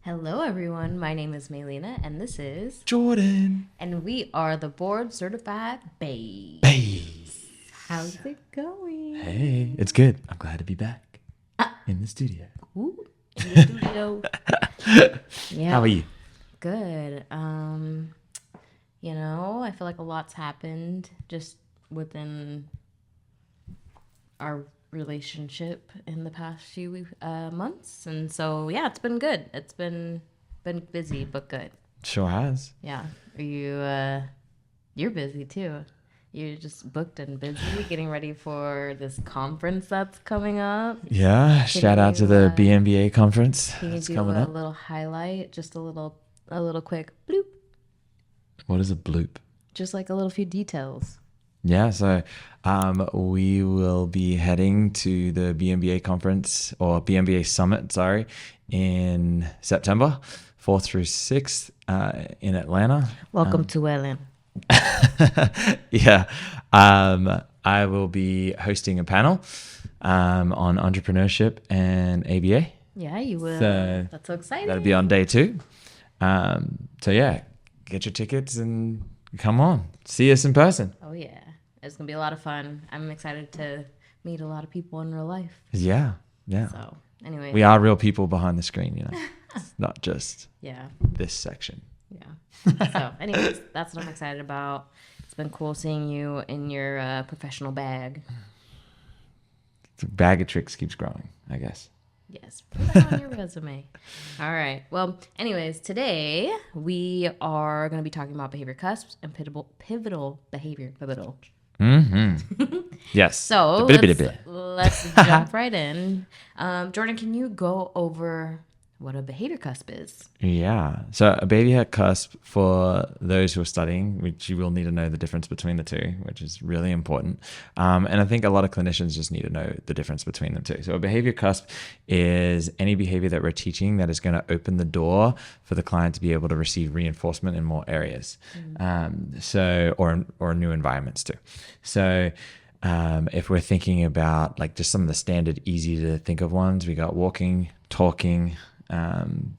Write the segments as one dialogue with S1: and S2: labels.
S1: Hello, everyone. My name is Melina, and this is,
S2: Jordan.
S1: and we are the Board Certified BAEs. How's
S2: BAEs.
S1: it
S2: Hey,
S1: going?
S2: it's good. I'm glad to be back
S1: Ah,
S2: in the studio.
S1: ooh, in the studio.
S2: How
S1: Yep,
S2: are you?
S1: good. I feel like a lot's happened just within our relationship in the past few months, and so yeah, it's been good. It's been busy but good.
S2: Sure has.
S1: Yeah. Are you you're busy too. You're just booked and busy getting ready for this conference that's coming up.
S2: Yeah,
S1: Can
S2: shout out to
S1: you
S2: the BMBA conference
S1: can you
S2: that's
S1: do
S2: coming
S1: a
S2: up.
S1: little highlight, just a little quick bloop,
S2: What is a bloop?
S1: just like a little few details.
S2: Yeah, so we will be heading to the BMBA conference or BMBA summit, sorry, in September 4th through 6th in Atlanta.
S1: Welcome to Ellen.
S2: Yeah. I will be hosting a panel on entrepreneurship and ABA.
S1: Yeah, you will.
S2: So
S1: That's so
S2: that'll be on
S1: exciting.
S2: day 2. So yeah, get your tickets and come on, see us in person.
S1: Oh yeah. It's gonna be a lot of fun. I'm excited to meet a lot of people in real life.
S2: Yeah, yeah.
S1: So anyways,
S2: We are real people behind the screen, you know. It's not just
S1: yeah.
S2: this section.
S1: Yeah. So, anyways, that's what I'm excited about. It's been cool seeing you in your professional bag.
S2: The bag of tricks keeps growing, I guess.
S1: Yes, put that on your resume. All right. Well, anyways, today we are going to be talking about behavior cusps and pivotal behavior. Pivotal.
S2: Mm-hmm. Yes.
S1: So
S2: The bit.
S1: let's jump right in. Jordan, can you go over what a behavior cusp is?
S2: Yeah. So a baby hat cusp, for those who are studying, which you will need to know the difference between the two, which is really important. And I think a lot of clinicians just need to know the difference between them too. So a behavior cusp is any behavior that we're teaching that is going to open the door for the client to be able to receive reinforcement in more areas. Or new environments too. So if we're thinking about like just some of the standard easy to think of ones, we got walking, talking.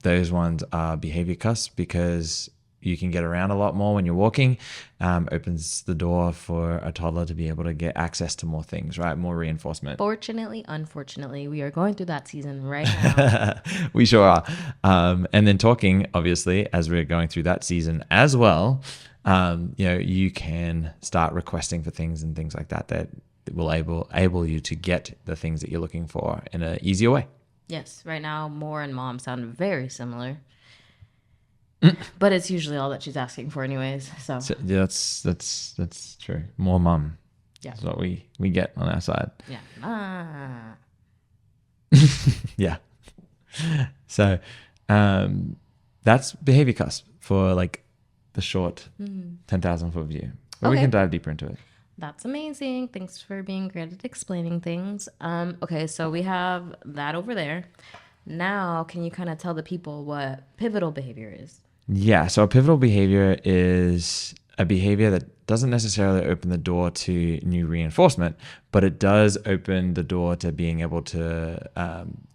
S2: Those ones are behavior cusps because you can get around a lot more when you're walking. Opens the door for a toddler to be able to get access to more things, right? More reinforcement.
S1: Fortunately, unfortunately, we are going through that season right now.
S2: We sure are. And then talking, obviously, as we're going through that season as well, you can start requesting for things and things like that that will able you to get the things that you're looking for in an easier way.
S1: Yes, right now, Moore and Mom sound very similar, but it's usually all that she's asking for, anyways. So,
S2: So yeah, that's true. More mum.
S1: yeah,
S2: That's what we get on our side.
S1: yeah. Ah.
S2: Yeah. So that's behavior cusp for like the short 10,000 foot view. But we
S1: Okay,
S2: can dive deeper into it.
S1: that's amazing. Thanks for being great at explaining things. Okay, so we have that over there. Now, can you kind of tell the people what pivotal behavior is?
S2: Yeah. So a pivotal behavior is a behavior that doesn't necessarily open the door to new reinforcement, but it does open the door to being able to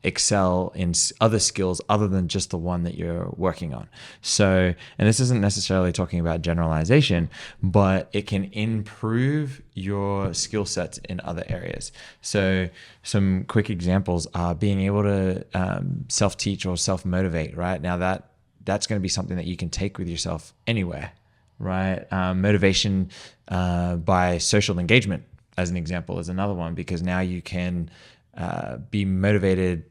S2: excel in other skills other than just the one that you're working on. So, and this isn't necessarily talking about generalization, but it can improve your skill sets in other areas. So, some quick examples are being able to self-teach or self-motivate, right? Now that's going to be something that you can take with yourself anywhere, right? Motivation by social engagement, as an example, is another one, because now you can be motivated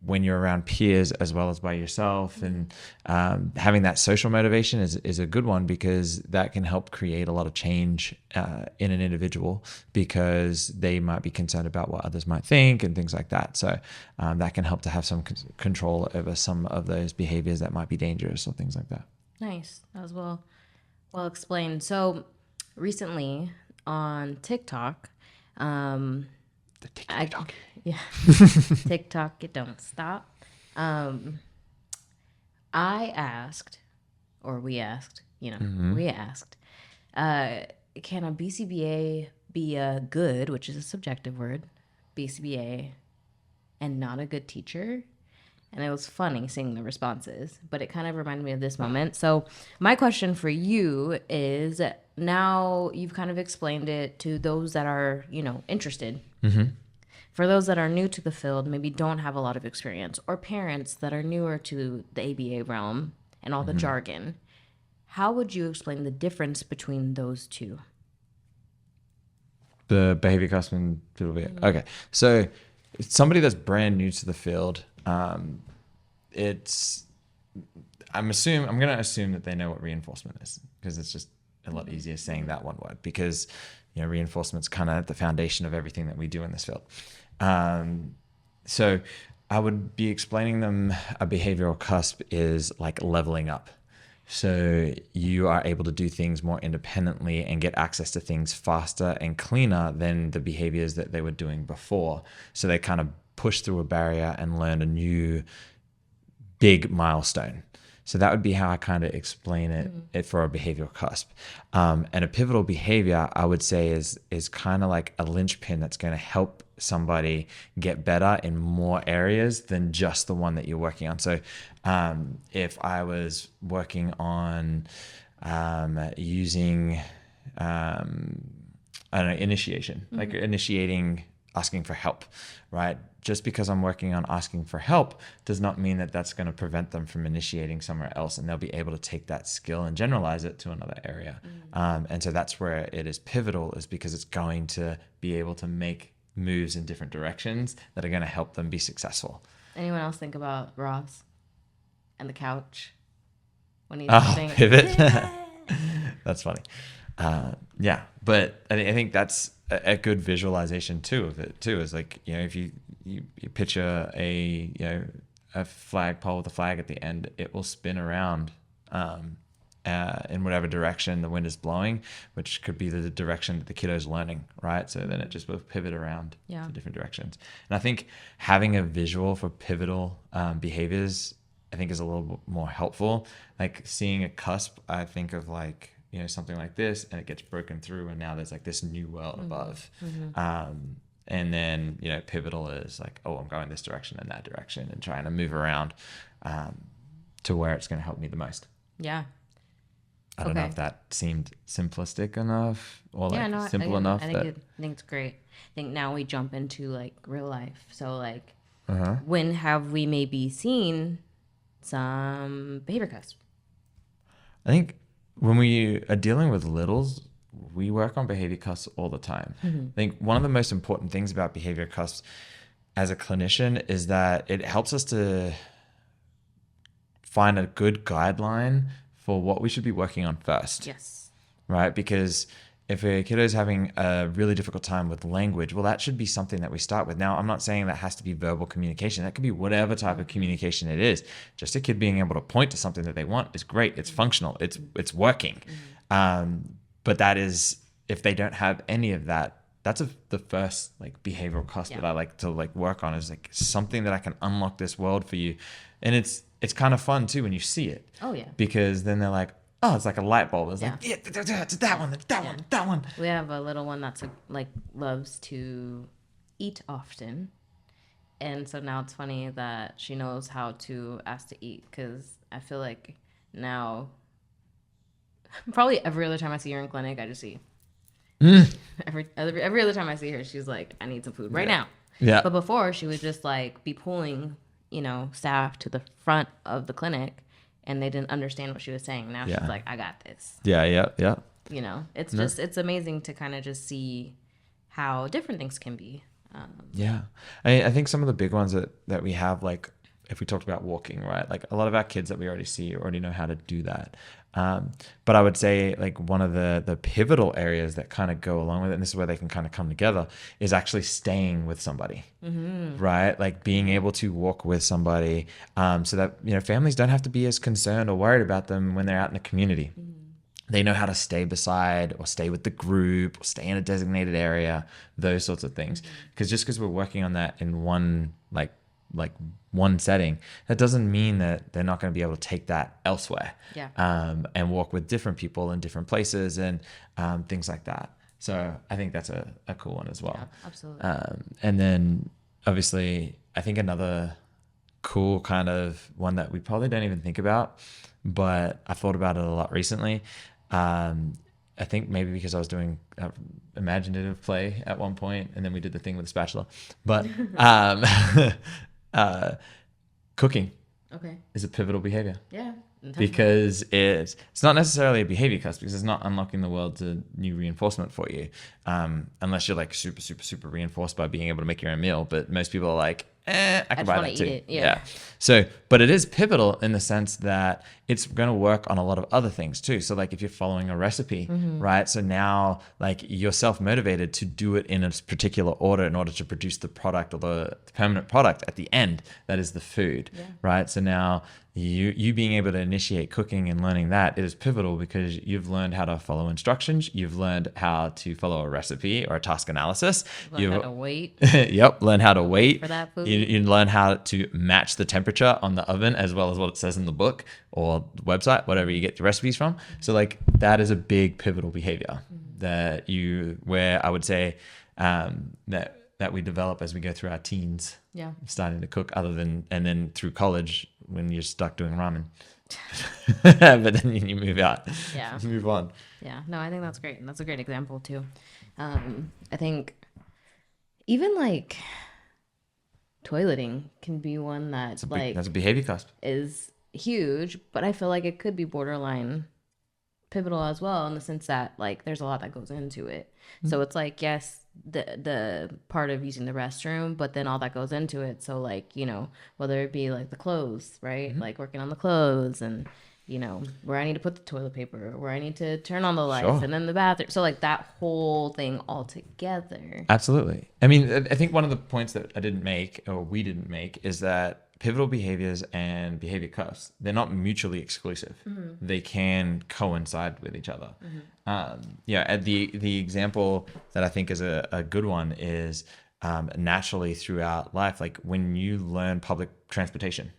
S2: when you're around peers as well as by yourself. And having that social motivation is a good one, because that can help create a lot of change in an individual, because they might be concerned about what others might think and things like that. So that can help to have some control over some of those behaviors that might be dangerous or things like that.
S1: Nice. That was well explained. So, recently on TikTok,
S2: The
S1: I
S2: TikTok.
S1: yeah, TikTok, it don't stop. Um, I asked, or we asked, we asked, uh, can a BCBA be a good, which is a subjective word, BCBA, and not a good teacher? And it was funny seeing the responses, but it kind of reminded me of this moment. So my question for you is, now you've kind of explained it to those that are, interested. For those that are new to the field, maybe don't have a lot of experience, or parents that are newer to the ABA realm and all the jargon, how would you explain the difference between those two?
S2: The behavior cusp and pivotal behavior. Okay. So somebody that's brand new to the field, I'm going to assume that they know what reinforcement is, because it's just a lot easier saying that one word, because, reinforcement's kind of the foundation of everything that we do in this field. So I would be explaining them a behavioral cusp is like leveling up. So you are able to do things more independently and get access to things faster and cleaner than the behaviors that they were doing before. So they kind of push through a barrier and learn a new big milestone. So that would be how I kind of explain it for a behavioral cusp. And a pivotal behavior, I would say, is kind of like a linchpin that's going to help somebody get better in more areas than just the one that you're working on. So if I was working on using, I don't know, initiation, like initiating, asking for help, right? Just because I'm working on asking for help does not mean that that's going to prevent them from initiating somewhere else, and they'll be able to take that skill and generalize it to another area. And so that's where it is pivotal, is because it's going to be able to make moves in different directions that are going to help them be successful.
S1: Anyone else think about Ross and the couch when he's saying
S2: pivot? That's funny. Yeah, but I think that's a good visualization too of it too, is like, if you picture a flagpole with a flag at the end, it will spin around in whatever direction the wind is blowing, which could be the direction that the kiddo's learning, right? So then it just will pivot around to different directions. And I think having a visual for pivotal behaviors, I think, is a little bit more helpful. Like seeing a cusp, I think of like, something like this, and it gets broken through, and now there's like this new world above. And then, pivotal is like, oh, I'm going this direction and that direction, and trying to move around to where it's going to help me the most.
S1: Yeah.
S2: I don't know if that seemed simplistic enough or simple enough.
S1: I think it's great. I think now we jump into like real life. So like, when have we maybe seen some behavior cusp?
S2: I think when we are dealing with littles, we work on behavior cusps all the time. I think one of the most important things about behavior cusps as a clinician is that it helps us to find a good guideline for what we should be working on first.
S1: Yes.
S2: Right? Because if a kiddo is having a really difficult time with language, well, that should be something that we start with. Now, I'm not saying that has to be verbal communication. That could be whatever type of communication it is. Just a kid being able to point to something that they want is great. It's functional. It's working. But that is, if they don't have any of that, that's the first like behavioral cusp that I like to like work on, is like something that I can unlock this world for you. And it's kind of fun too when you see it.
S1: Oh yeah.
S2: Because then they're like, oh, it's like a light bulb. It's like, it's that one, that one.
S1: We have a little one that's like loves to eat often. And so now it's funny that she knows how to ask to eat, because I feel like now probably every other time I see her in clinic, I just eat. Every other time I see her, she's like, I need some food right now.
S2: Yeah.
S1: But before, she would just like be pulling, staff to the front of the clinic, and they didn't understand what she was saying. Now she's like, I got this.
S2: Yeah.
S1: It's just, it's amazing to kind of just see how different things can be.
S2: I think some of the big ones that we have, like if we talked about walking, right? Like a lot of our kids that we already see already know how to do that. But I would say like one of the pivotal areas that kind of go along with it, and this is where they can kind of come together, is actually staying with somebody, right? Like being able to walk with somebody, so that, families don't have to be as concerned or worried about them when they're out in the community. They know how to stay beside or stay with the group or stay in a designated area, those sorts of things. Because just because we're working on that in one, like one setting, that doesn't mean that they're not going to be able to take that elsewhere. And walk with different people in different places and things like that. So I think that's a cool one as well.
S1: Yeah, absolutely.
S2: And then obviously I think another cool kind of one that we probably don't even think about, but I thought about it a lot recently. I think maybe because I was doing imaginative play at one point, and then we did the thing with the spatula. But cooking is a pivotal behavior.
S1: Yeah.
S2: Because it's not necessarily a behavior cusp, because it's not unlocking the world to new reinforcement for you, unless you're like super, super, super reinforced by being able to make your own meal. But most people are like, I can buy that too.
S1: Eat it. Yeah.
S2: So, but it is pivotal in the sense that it's going to work on a lot of other things too. So like if you're following a recipe, right? So now like you're self-motivated to do it in a particular order in order to produce the product, or the permanent product at the end, that is the food, right? So now you being able to initiate cooking and learning that, it is pivotal because you've learned how to follow instructions. You've learned how to follow a recipe or a task analysis.
S1: Learn how to wait.
S2: Yep. Learn how to wait
S1: for that food.
S2: You learn how to match the temperature on the oven as well as what it says in the book or the website, whatever you get your recipes from. So like that is a big pivotal behavior where I would say that we develop as we go through our teens.
S1: Yeah.
S2: Starting to cook and then through college when you're stuck doing ramen. But then you move out.
S1: Yeah.
S2: Move on.
S1: Yeah. No, I think that's great. And that's a great example too. I think even like toileting can be one that
S2: that's a behavior cusp.
S1: Is huge, but I feel like it could be borderline pivotal as well, in the sense that like there's a lot that goes into it. So it's like, yes, the part of using the restroom, but then all that goes into it. So like, whether it be like the clothes, right? Like working on the clothes, and where I need to put the toilet paper, where I need to turn on the lights, and then the bathroom. So like that whole thing all together.
S2: Absolutely. I mean, I think one of the points that we didn't make is that pivotal behaviors and behavior cusps, they're not mutually exclusive. They can coincide with each other. The example that I think is a good one is naturally throughout life, like when you learn public transportation.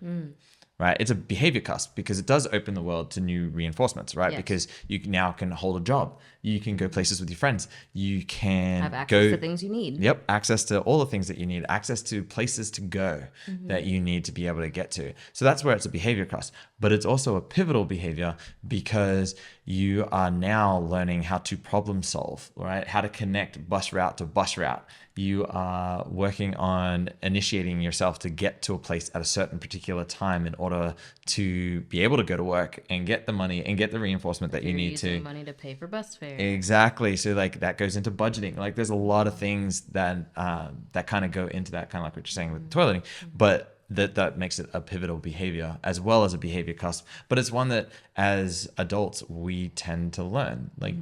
S2: Right, it's a behavior cusp because it does open the world to new reinforcements, right? Yes. Because you now can hold a job, you can go places with your friends, you can
S1: have access to things you need.
S2: Yep, access to all the things that you need, access to places to go that you need to be able to get to. So that's where it's a behavior cusp, but it's also a pivotal behavior because you are now learning how to problem solve, right? How to connect bus route to bus route. You are working on initiating yourself to get to a place at a certain particular time in order to be able to go to work and get the money and get the reinforcement that you need to.
S1: Money to pay for bus fare.
S2: Exactly. So like that goes into budgeting. Like there's a lot of things that kind of go into that, kind of like what you're saying with toileting, but that makes it a pivotal behavior as well as a behavior cusp. But it's one that as adults we tend to learn, like.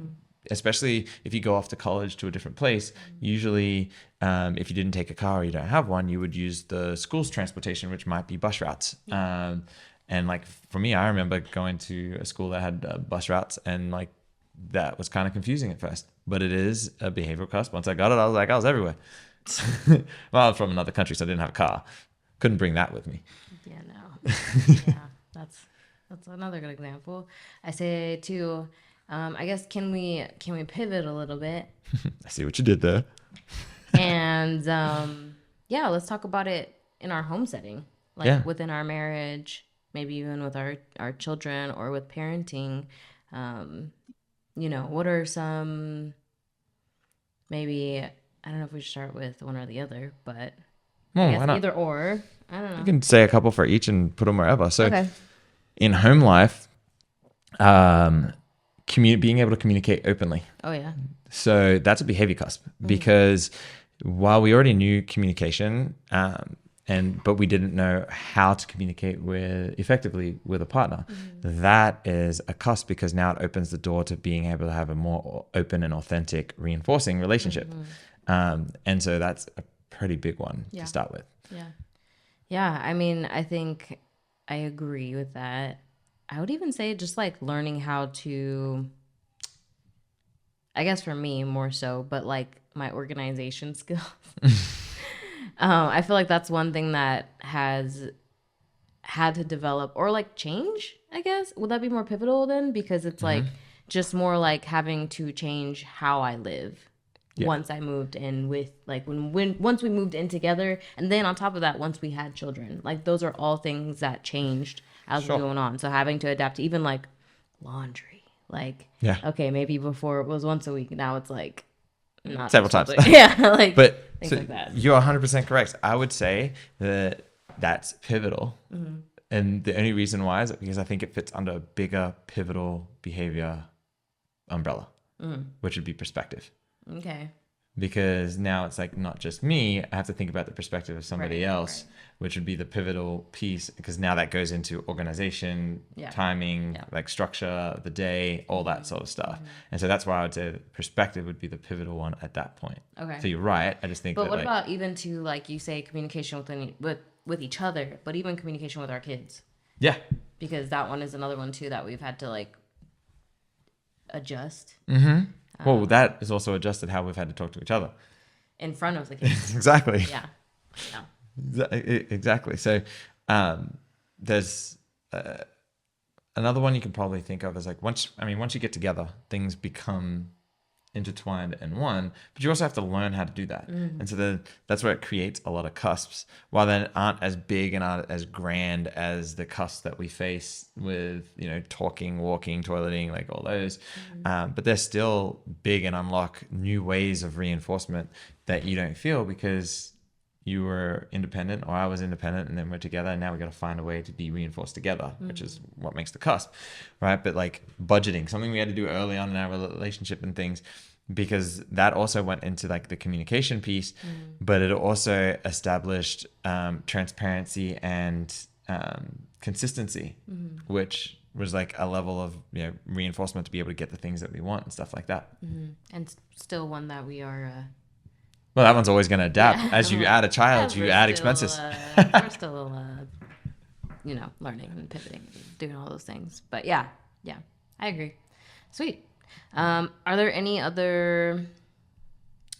S2: Especially if you go off to college to a different place, usually if you didn't take a car or you don't have one, you would use the school's transportation, which might be bus routes. And like for me, I remember going to a school that had bus routes, and like that was kind of confusing at first, but it is a behavioral cusp. Once I got it, I was everywhere. Well, I was from another country, so I didn't have a car. Couldn't bring that with me.
S1: Yeah, no. Yeah, that's another good example. I say too, I guess can we pivot a little bit?
S2: I see what you did there.
S1: And let's talk about it in our home setting, like within our marriage, maybe even with our children or with parenting. What are some, maybe, I don't know if we should start with one or the other, but I guess either or. I don't know.
S2: You can say a couple for each and put them wherever. So in home life, being able to communicate openly.
S1: Oh yeah.
S2: So that's a behavior cusp because while we already knew communication, but we didn't know how to communicate effectively with a partner, that is a cusp because now it opens the door to being able to have a more open and authentic, reinforcing relationship. And so that's a pretty big one to start with.
S1: Yeah. I mean, I think I agree with that. I would even say just like learning how to, I guess for me more so, but like my organization skills. I feel like that's one thing that has had to develop or like change, I guess. Would that be more pivotal then? Because it's like just more like having to change how I live. once I moved in with, like, once we moved in together, and then on top of that, once we had children. Like, those are all things that changed as we're going on. So having to adapt to even like laundry, like, okay, maybe before it was once a week, now it's like not
S2: several times.
S1: Yeah, like,
S2: but
S1: things
S2: so
S1: like that.
S2: You're 100% correct. I would say that that's pivotal. And the only reason why is because I think it fits under a bigger pivotal behavior umbrella, which would be perspective.
S1: Okay.
S2: Because now it's like not just me, I have to think about the perspective of somebody else, which would be the pivotal piece, because now that goes into organization, timing, like structure of the day, all that sort of stuff. And so that's why I would say perspective would be the pivotal one at that point.
S1: Okay.
S2: So you're right. I just think
S1: But what about even to, like you say, communication with each other, but even communication with our kids?
S2: Yeah.
S1: Because that one is another one too that we've had to like adjust.
S2: Well, that is also adjusted how we've had to talk to each other.
S1: In front of the kids.
S2: Exactly.
S1: Yeah.
S2: Exactly. So there's another one you can probably think of as like, once you get together, things become intertwined in one, but you also have to learn how to do that. And so that's where it creates a lot of cusps, while they aren't as big and aren't as grand as the cusps that we face with, talking, walking, toileting, like all those. But they're still big and unlock new ways of reinforcement that you don't feel because you were independent or I was independent, and then we're together, and now we got to find a way to be reinforced together, which is what makes the cusp, right? But like budgeting, something we had to do early on in our relationship and things, because that also went into like the communication piece, but it also established transparency and consistency, which was like a level of reinforcement to be able to get the things that we want and stuff like that.
S1: And still one that we are
S2: well, that one's always going to adapt. As you add a child, you add expenses.
S1: We're still, learning and pivoting and doing all those things. But yeah, I agree. Sweet. Are there any other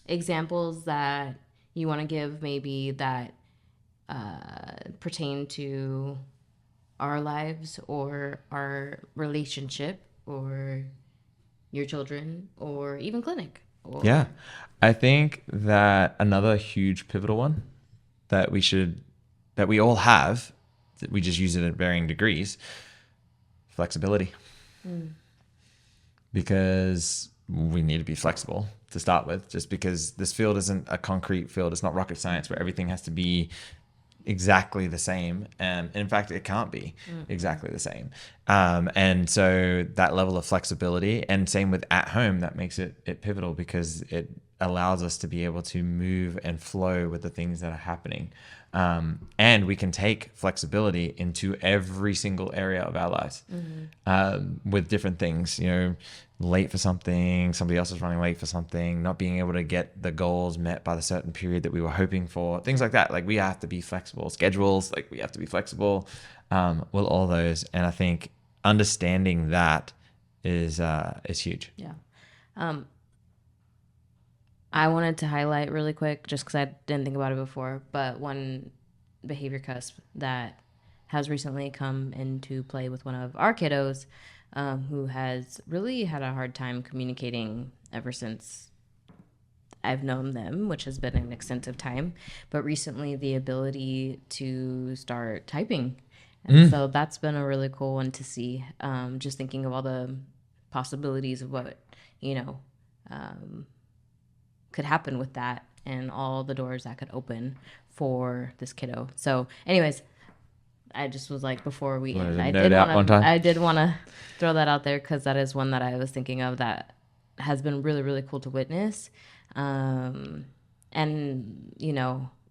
S1: examples that you want to give maybe that pertain to our lives or our relationship or your children or even clinic?
S2: Yeah. I think that another huge pivotal one that we all have, that we just use it at varying degrees, flexibility. Because we need to be flexible to start with, just because this field isn't a concrete field. It's not rocket science where everything has to be exactly the same. And in fact, it can't be exactly the same. And so that level of flexibility, and same with at home, that makes it pivotal, because it allows us to be able to move and flow with the things that are happening. And we can take flexibility into every single area of our lives with different things, late for something, somebody else is running late for something, not being able to get the goals met by the certain period that we were hoping for, things like that. Like, we have to be flexible. Schedules, like, we have to be flexible with all those. And I think understanding that is huge.
S1: Yeah. I wanted to highlight really quick, just because I didn't think about it before, but one behavior cusp that has recently come into play with one of our kiddos, who has really had a hard time communicating ever since I've known them, which has been an extensive time, but recently the ability to start typing. And so that's been a really cool one to see, just thinking of all the possibilities of what, could happen with that and all the doors that could open for this kiddo. So anyways, I just was like, before we end, I did want to throw that out there, because that is one that I was thinking of that has been really, really cool to witness. And,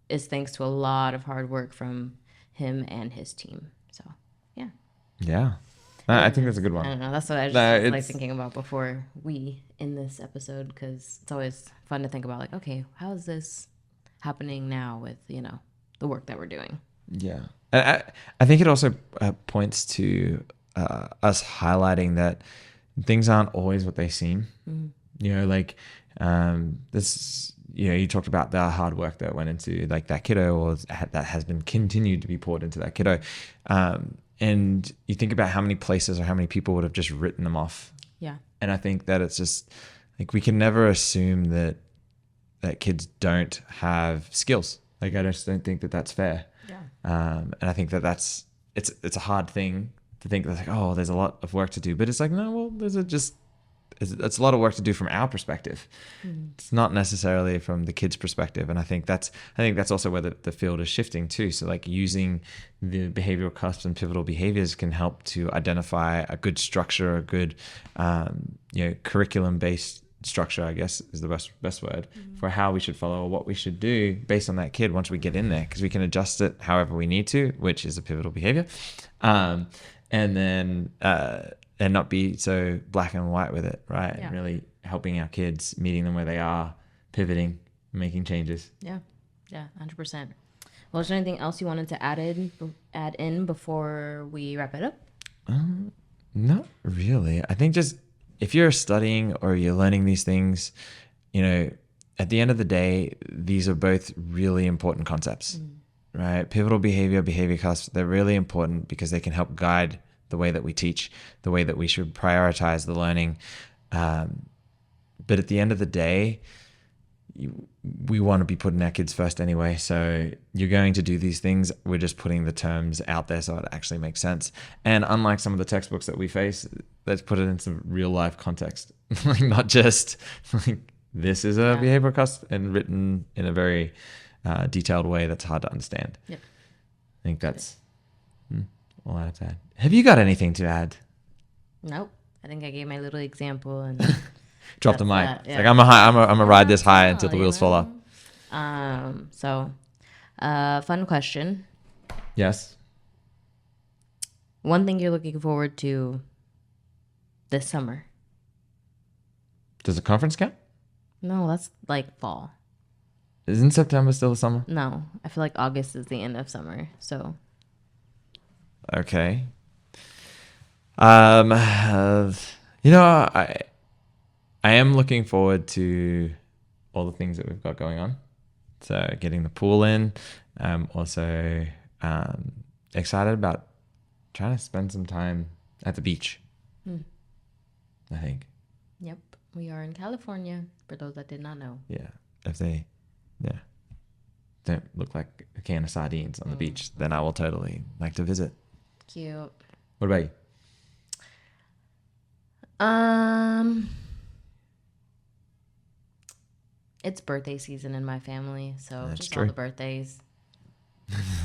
S1: is thanks to a lot of hard work from him and his team. So, yeah.
S2: Yeah. I think that's a good one.
S1: I don't know. That's what I was like thinking about before we end this episode, because it's always fun to think about, like, okay, how is this happening now with, the work that we're doing?
S2: Yeah. And I think it also points to us highlighting that things aren't always what they seem. This, you talked about the hard work that went into like that kiddo, or that has been continued to be poured into that kiddo. And you think about how many places or how many people would have just written them off.
S1: Yeah.
S2: And I think that it's just like, we can never assume that that kids don't have skills. Like, I just don't think that that's fair.
S1: Yeah.
S2: And I think that it's a hard thing to think that's like, oh, there's a lot of work to do, but it's like, no, well, it's a lot of work to do from our perspective. It's not necessarily from the kids' perspective. And I think that's also where the field is shifting too. So like using the behavioral cusps and pivotal behaviors can help to identify a good structure, a good, curriculum-based structure, I guess is the best word for how we should follow or what we should do based on that kid once we get in there, because we can adjust it however we need to, which is a pivotal behavior. And then, and not be so black and white with it, right?
S1: Yeah.
S2: And really helping our kids, meeting them where they are, pivoting, making changes.
S1: Yeah, 100%. Well, is there anything else you wanted to add in before we wrap it up?
S2: Not really. I think just if you're studying or you're learning these things, at the end of the day, these are both really important concepts, right? Pivotal behavior, behavior cusps, they're really important because they can help guide the way that we teach, the way that we should prioritize the learning. But at the end of the day, we want to be putting our kids first anyway. So you're going to do these things. We're just putting the terms out there so it actually makes sense. And unlike some of the textbooks that we face, let's put it in some real life context. Like not just like this is a behavioral cusp and written in a very detailed way that's hard to understand.
S1: Yep.
S2: I think that's all I have to add. Have you got anything to add?
S1: Nope. I think I gave my little example and
S2: drop the mic.
S1: Yeah.
S2: It's like I'm gonna ride this high until the wheels fall off.
S1: Fun question.
S2: Yes.
S1: One thing you're looking forward to this summer?
S2: Does the conference count?
S1: No, that's like fall.
S2: Isn't September still the summer?
S1: No, I feel like August is the end of summer. So.
S2: Okay. I am looking forward to all the things that we've got going on. So getting the pool in. Also excited about trying to spend some time at the beach. I think.
S1: Yep. We are in California, for those that did not know.
S2: Yeah. If they don't look like a can of sardines on the beach, then I will totally like to visit.
S1: Cute.
S2: What about you?
S1: It's birthday season in my family, so
S2: That's
S1: just
S2: true.
S1: all the birthdays.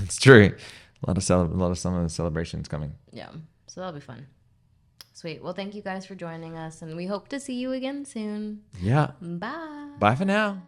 S2: It's true. A lot of summer celebrations coming.
S1: Yeah, so that'll be fun. Sweet. Well, thank you guys for joining us, and we hope to see you again soon.
S2: Yeah.
S1: Bye.
S2: Bye for now.